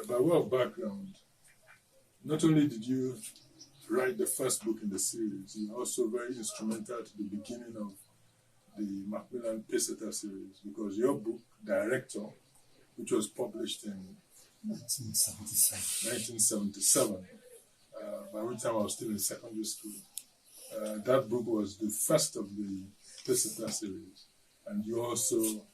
by way of background, not only did you write the first book in the series, you were also very instrumental to the beginning of the Macmillan Pacesetters Series, because your book, Director, which was published in 1977, by which time I was still in secondary school, that book was the first of the Pacesetters Series, and you also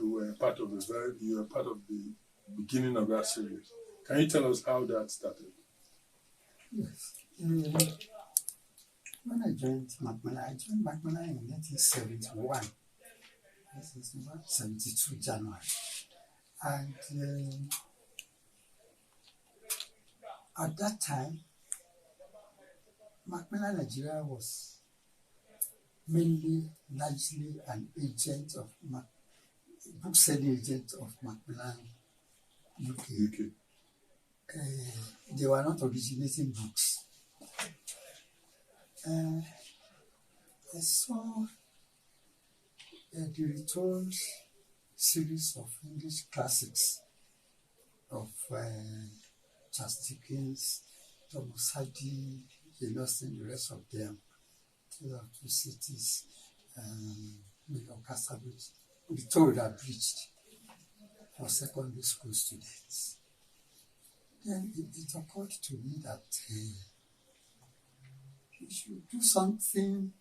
were part of the beginning of that series. Can you tell us how that started? Yes. When I joined Macmillan in 1971. This is 72 January. And at that time, Macmillan Nigeria was largely an agent of book-selling agent of Macmillan UK. They were not originating books. I saw the retold series of English classics of Charles Dickens, Thomas Hardy, Jane Austen, the rest of them, Tales of Two Cities, William Casterbridge, retold abridged for secondary school students. Then it occurred to me that we should do something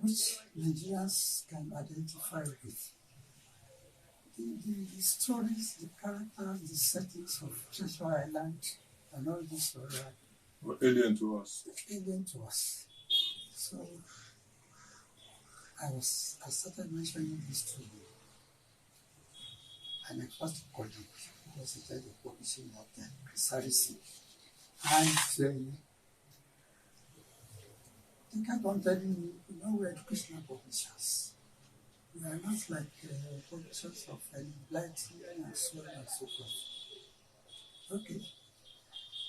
which Nigerians can identify with. The stories, the characters, the settings of Treasure Island and all this were alien to us. So I started mentioning this to an first colleague who was the head of publishing at the Pacesetters. And they kept on telling me, we're educational publishers. We are not like publishers of Blighty and so on and so forth. Okay.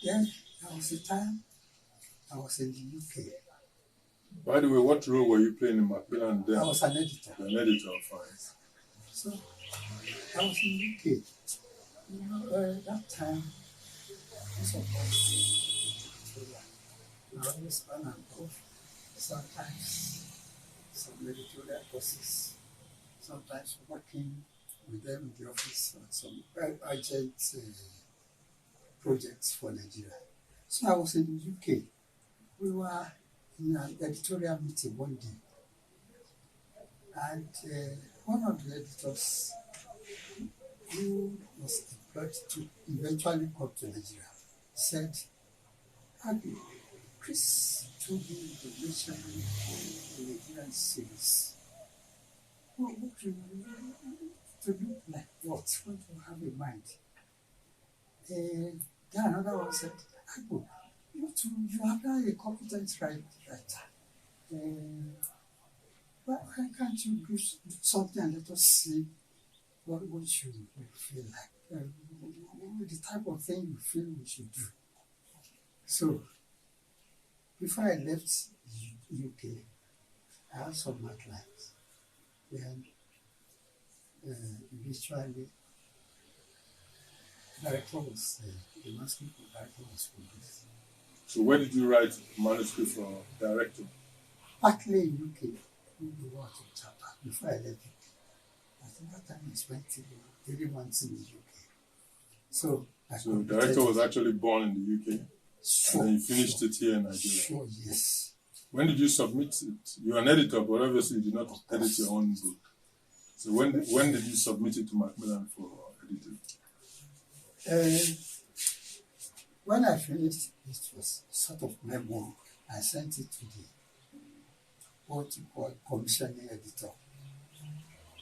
Then there was a time I was in the UK. By the way, what role were you playing in Macmillan then? I was an editor. An editor, fine. So I was in the UK. That time, I always on and off. Sometimes some editorial courses, sometimes working with them in the office on some urgent projects for Nigeria. So I was in the UK. We were in an editorial meeting one day, and one of the editors who was employed to eventually come to Nigeria said, Agbo, Chris told me to mention the Nigerian series. What to look like what do you have in mind? Then another one said, Agbo, you are now a competent writer. Why can't you do something and let us see what you feel like? The type of thing you feel we should do. So, before I left the UK, I had some outlines. Then, eventually, the manuscript for director was produced. So where did you write manuscript for director? Partly in UK, in the War of Chapter, before I left UK. I think that time I spent 3 months in the UK. So director was actually born in the UK? Sure. And then you finished it here in Nigeria? Sure, yes. When did you submit it? You're an editor, but obviously you did not edit your own book. So when did you submit it to Macmillan for editing? When I finished, it was sort of memo. I sent it to what you call commissioning editor.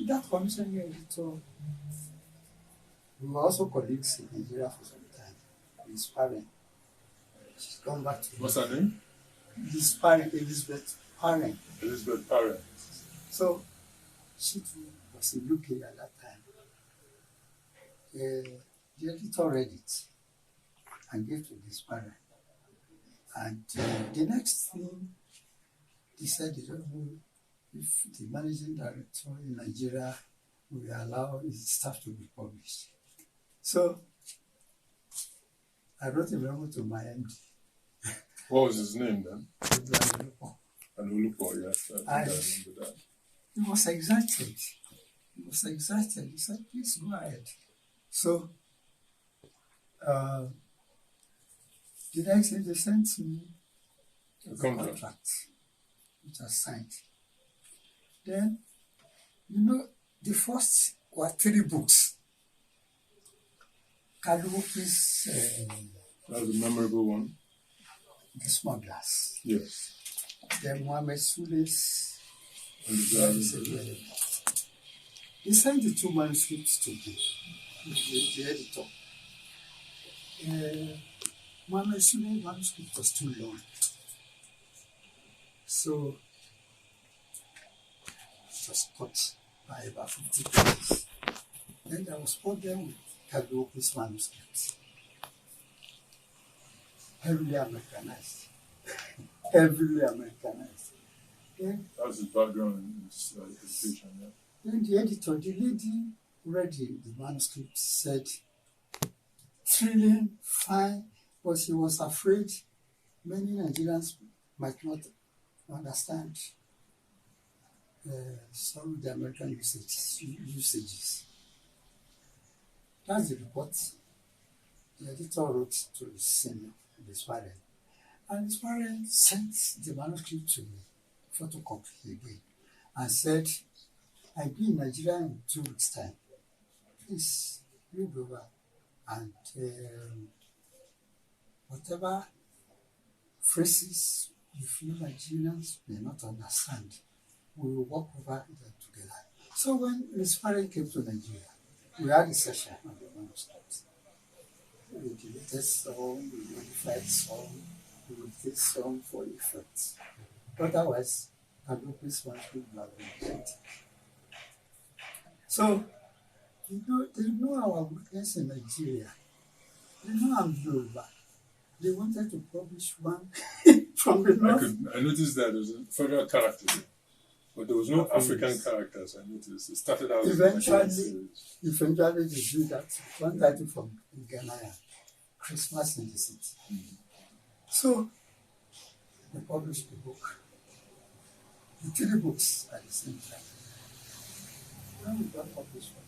That commissioning editor, we were also colleagues in Nigeria for some time. His parent. She's gone back to. What's her name? His parent, Elizabeth Parent. Elizabeth Parent. So she too was in UK at that time. The editor read it and gave to this parent. And the next thing, he said, they don't know if the managing director in Nigeria will allow his stuff to be published. So So I wrote a memo to my MD. What was his name then? And Olupo, yes. I remember that. he was excited. He said, please go ahead. So the next day they sent me A the contract. which I signed. Then, the first were 3 books. Kaluki's That was a memorable one. The Smugglers. Yes. Then Mohammed Sule's And the He sent the 2 manuscripts to me, the editor. Mohammed Sule's manuscript was too long. So it was cut by about 50 pages. Then there was problem with Kaluki's manuscript. Heavily Americanized. Heavily Americanized. Then, That's his background in his education, yeah. then the editor, the lady read the manuscript, said, thrilling, fine, but she was afraid many Nigerians might not understand some of the American usages. That's the report the editor wrote to his senior, his parent. And his parent sent the manuscript to me, photocopy again, and said, I'll be in Nigeria in 2 weeks' time. Please read over and whatever phrases you feel Nigerians may not understand, we will work over them together. So when his parent came to Nigeria, we had a session on the manuscript. We deleted some, we modified some, we did some for effect. Otherwise, Kaluki's manuscript would have been rejected. So, they know our weakness in Nigeria. They know I'm Yoruba. They wanted to publish one from the north. I noticed that there was a federal character there, but there was no African characters. I noticed it started out Eventually they do that. One title from Ghana, Christmas in the City. So they published the book, the 3 books at the same time. When we got published for that,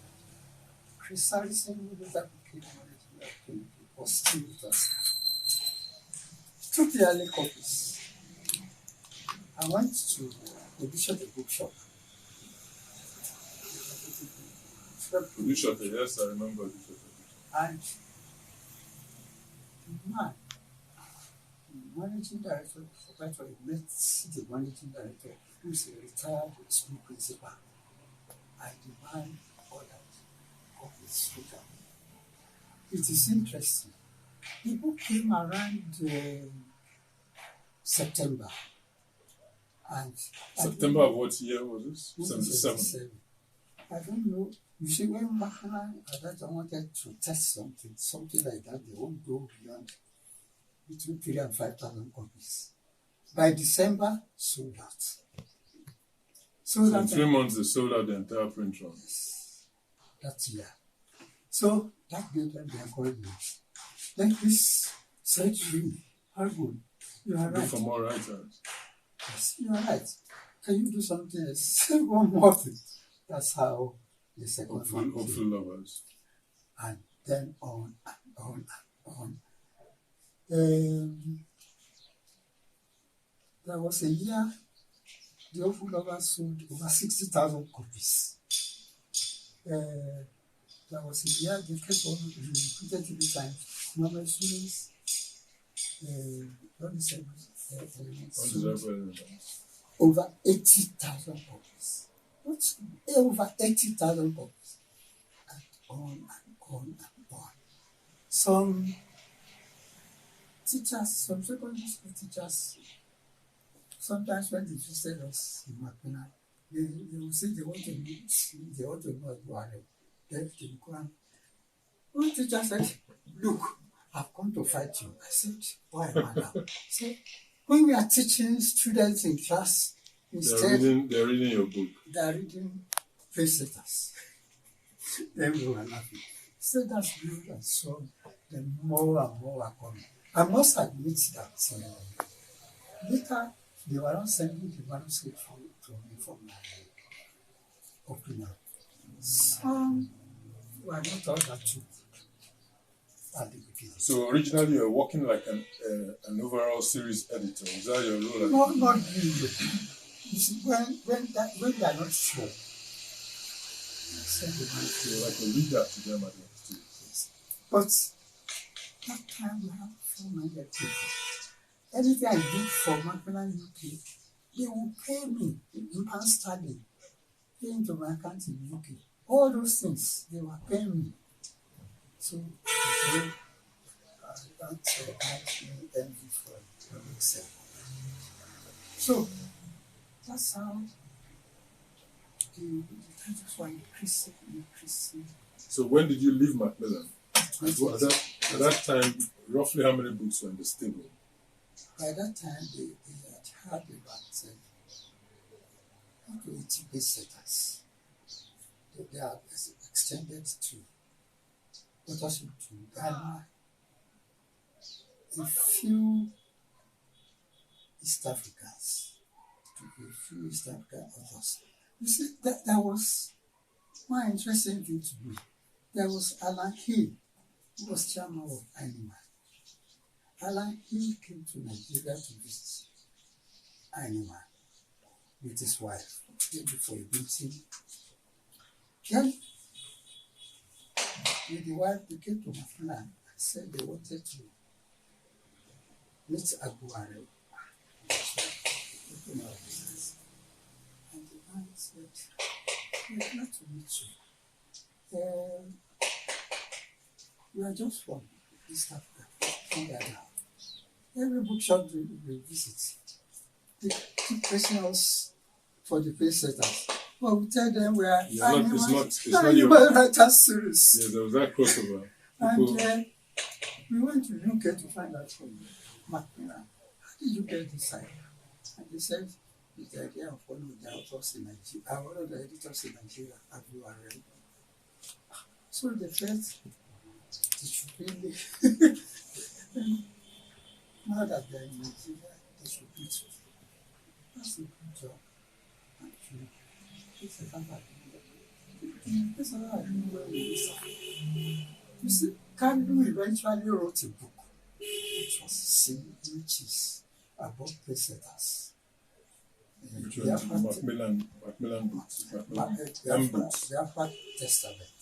Chris Harrison, who later became was still with us. Took the early copies. I went to the Bishop bookshop. Bishop, yes, I remember Bishop. And the man, the managing director, met the managing director, who is a retired school principal. And the man ordered copies to them. It is interesting. The book came around September. And September of what year was this? 77. I don't know. You see, when Macmillan wanted to test something like that, they won't go beyond between 3,000 and 5,000 copies. By December, sold out. So in 3 months, they sold out the entire print run. Yes, that year. So that gave them the encouragement. Then Chris said to me, Argo, you are right. Do for more writers. Yes, you are right. Can you do something else? One more thing. That's how the second one Hopeful lovers. And then on and on and on. There was a year the Hopeful Lovers sold over 60,000 copies. There was a year they kept on repeated 3 times. Mama Sulis, over 80,000 copies. What's over 80,000 copies? And on and on and on. Some teachers, some secondary school teachers, sometimes when they visited us in Macmillan, they will say they want to meet, they want to know Areo. Then they will go and one teacher said, look, I've come to fight you. I said, why am I now? He said, when we are teaching students in class, instead they're reading your book. They are reading Pacesetters. Then we were laughing. That's good and so then more and more are coming. I must admit that later they were not sending the manuscript to me for my opinion. Some were not all that true at the beginning. So originally you were working like an overall series editor. Is that your role? No, not really. You see, when they are not sure, send the manuscript. You're like a reader to them at the institute. Yes. But that time we have 400 people. Anything I do for Macmillan UK, they will pay me in pounds sterling, pay into my account in UK. All those things, they were paying me. So, that's actually envy for myself. So, that's how the titles were increasing. So when did you leave Macmillan? At that time, roughly how many books were in the stable? By that time, they had about 80 Pacesetters. They are extended to what else to Ghana, a few East Africans, authors. You see, that was one interesting thing to me. There was Alan Hill, who was chairman of Animal. Alan Hill came to Nigeria to visit Animal with his wife before a meeting. Then, with the wife, they came to Macmillan and said they wanted to meet Agbo Areo. And the man said, "We're glad to meet you. We are just from East Africa, from Ghana. Every bookshop we visit, they keep pressing us for the Pacesetters. But we tell them we are Animal Writers Series." Yeah, there was that crossover. And we went to UK to find out from Macmillan, how did you get this idea? And they said, it's the idea of one of the authors in Nigeria, one of the editors in Nigeria, Agbo Areo. So they felt it should really, now that they're in Nigeria, they should be too. That's a good job, actually. It's a company. That's a lot of people you see, Kanu eventually wrote a book which was about Pacesetters. Which was Macmillan books. The Alpha Testament.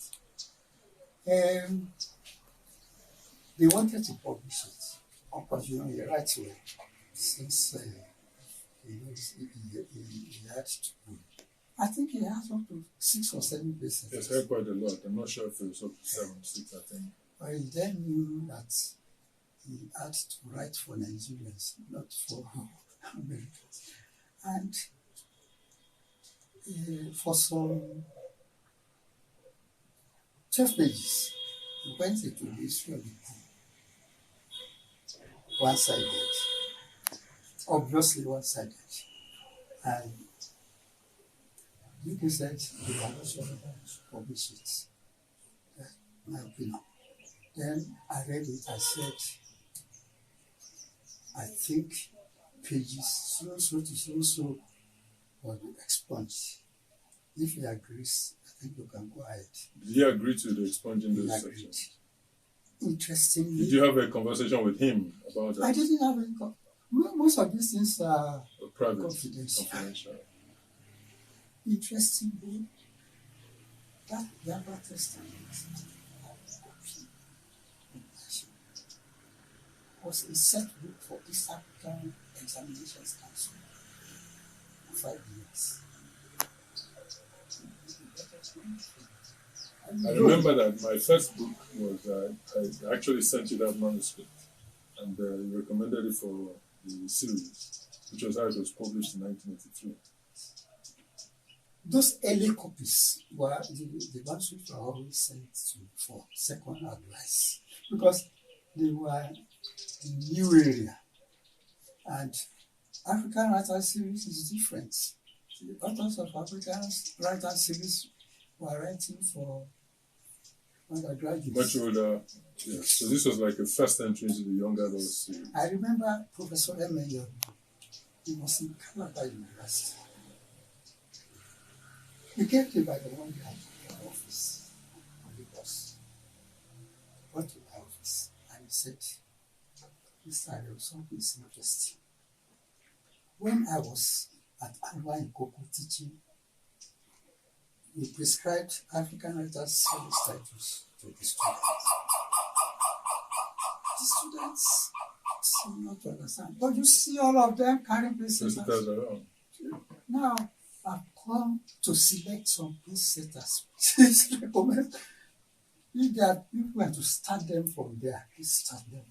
They wanted to publish it. Of course, he writes well. Since he had to. I think he has up to 6 or 7 Pacesetters. Yes, I quite a lot. I'm not sure if it was up to 7 or 6, I think. But he then knew that he had to write for Nigerians, not for Americans. And for some 12 pages, he went into the history of the book. One-sided. Obviously one-sided. And UK said they were not sure to publish it. My opinion. Then I read it, I said, I think pages so to so will be expunged. If he agrees, I think you can go ahead. Did he agree to the expunging those sections? Interestingly, did you have a conversation with him about that? I didn't have any most of these things are private, confidential. Interestingly, that the Alpha Testament was a set book for East African Examinations Council for 5 years. I remember that my first book was, I actually sent you that manuscript and you recommended it for the series, which was how it was published in 1983. Those early copies were, the manuscripts were always sent to for second advice because they were in new area. And African Writers Series is different. The authors of African Writers Series were writing for undergraduates. Much older. Yeah. So this was like a first entry into the young adults series. I remember Professor Emmanuel. He was in Canada University. He came to by the one guy in the office. He was brought to my office and he said, Mr. Areo, something is interesting. When I was at Agbo in Koko teaching, we prescribed African Writers Series titles to the students. The students seem not to understand. But you see all of them carrying Pacesetters around. Now, I've come to select some Pacesetters. Please recommend. If there are people to start them from there, please start them